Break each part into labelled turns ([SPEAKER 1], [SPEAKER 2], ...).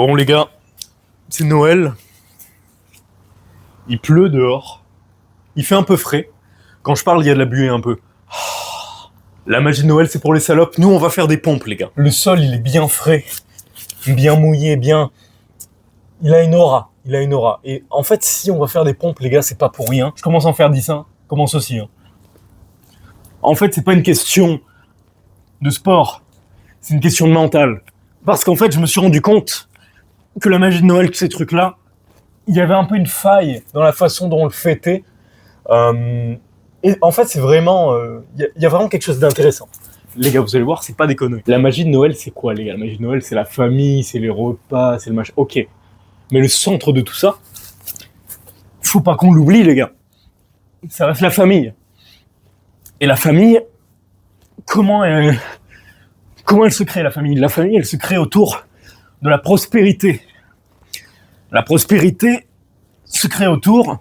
[SPEAKER 1] Bon les gars, c'est Noël, il pleut dehors, il fait un peu frais. Quand je parle, il y a de la buée un peu. La magie de Noël, c'est pour les salopes. Nous, on va faire des pompes, les gars. Le sol, il est bien frais, bien mouillé, bien... Il a une aura, Et en fait, si on va faire des pompes, les gars, c'est pas pour rien. Je commence à en faire 10, hein. Commence aussi, hein. En fait, c'est pas une question de sport, c'est une question de mental. Parce qu'en fait, je me suis rendu compte que la magie de Noël, tous ces trucs-là, il y avait un peu une faille dans la façon dont on le fêtait. Et en fait, c'est vraiment... Il y a vraiment quelque chose d'intéressant. Les gars, vous allez voir, c'est pas des conneries. La magie de Noël, c'est quoi, les gars? La magie de Noël, c'est la famille, c'est les repas, c'est le machin. Ok. Mais le centre de tout ça, faut pas qu'on l'oublie, les gars. Ça reste la famille. Et la famille, comment elle se crée, la famille? La famille, elle se crée autour de la prospérité. La prospérité se crée autour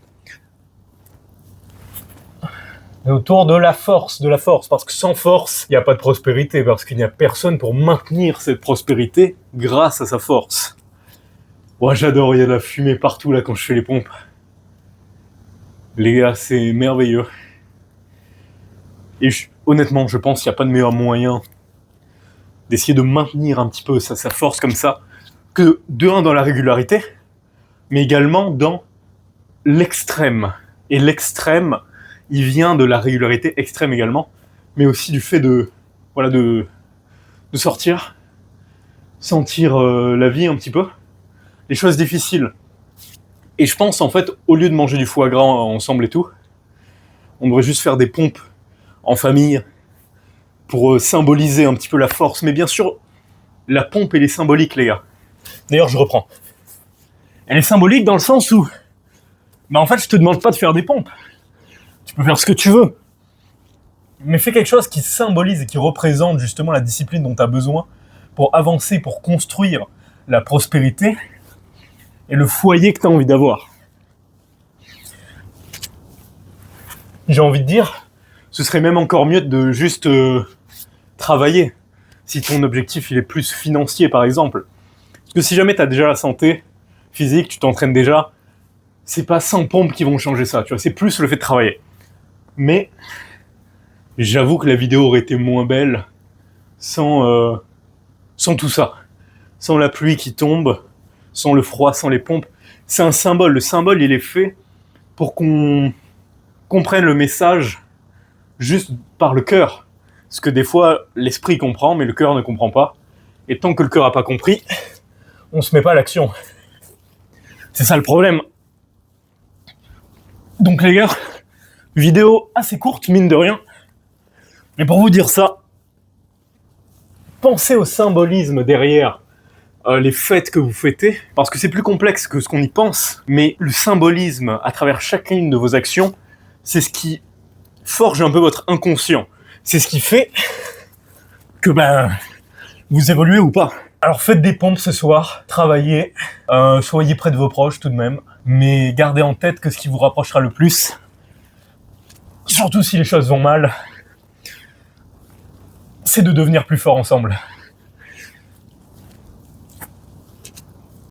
[SPEAKER 1] de la force, parce que sans force, il n'y a pas de prospérité, parce qu'il n'y a personne pour maintenir cette prospérité grâce à sa force. Ouais, j'adore, il y a de la fumée partout là quand je fais les pompes. Les gars, c'est merveilleux. Et honnêtement, je pense qu'il n'y a pas de meilleur moyen d'essayer de maintenir un petit peu sa force comme ça, que de un dans la régularité, mais également dans l'extrême. Et l'extrême, il vient de la régularité extrême également, mais aussi du fait de sortir, sentir la vie un petit peu, les choses difficiles. Et je pense en fait, au lieu de manger du foie gras ensemble et tout, on devrait juste faire des pompes en famille pour symboliser un petit peu la force. Mais bien sûr, la pompe elle est symbolique, les gars. D'ailleurs, je reprends. Elle est symbolique dans le sens où, en fait, je te demande pas de faire des pompes. Tu peux faire ce que tu veux. Mais fais quelque chose qui symbolise et qui représente justement la discipline dont tu as besoin pour avancer, pour construire la prospérité et le foyer que tu as envie d'avoir. J'ai envie de dire, ce serait même encore mieux de juste travailler. Si ton objectif il est plus financier, par exemple. Parce que si jamais tu as déjà la santé physique, tu t'entraînes déjà, c'est pas 100 pompes qui vont changer ça, tu vois, c'est plus le fait de travailler. Mais j'avoue que la vidéo aurait été moins belle sans tout ça. Sans la pluie qui tombe, sans le froid, sans les pompes. C'est un symbole. Le symbole, il est fait pour qu'on comprenne le message juste par le cœur. Parce que des fois, l'esprit comprend, mais le cœur ne comprend pas. Et tant que le cœur n'a pas compris, on se met pas à l'action. C'est ça le problème. Donc les gars, vidéo assez courte, mine de rien. Mais pour vous dire ça, pensez au symbolisme derrière les fêtes que vous fêtez, parce que c'est plus complexe que ce qu'on y pense, mais le symbolisme à travers chacune de vos actions, c'est ce qui forge un peu votre inconscient. C'est ce qui fait que vous évoluez ou pas. Alors faites des pompes ce soir, travaillez, soyez près de vos proches tout de même, mais gardez en tête que ce qui vous rapprochera le plus, surtout si les choses vont mal, c'est de devenir plus fort ensemble.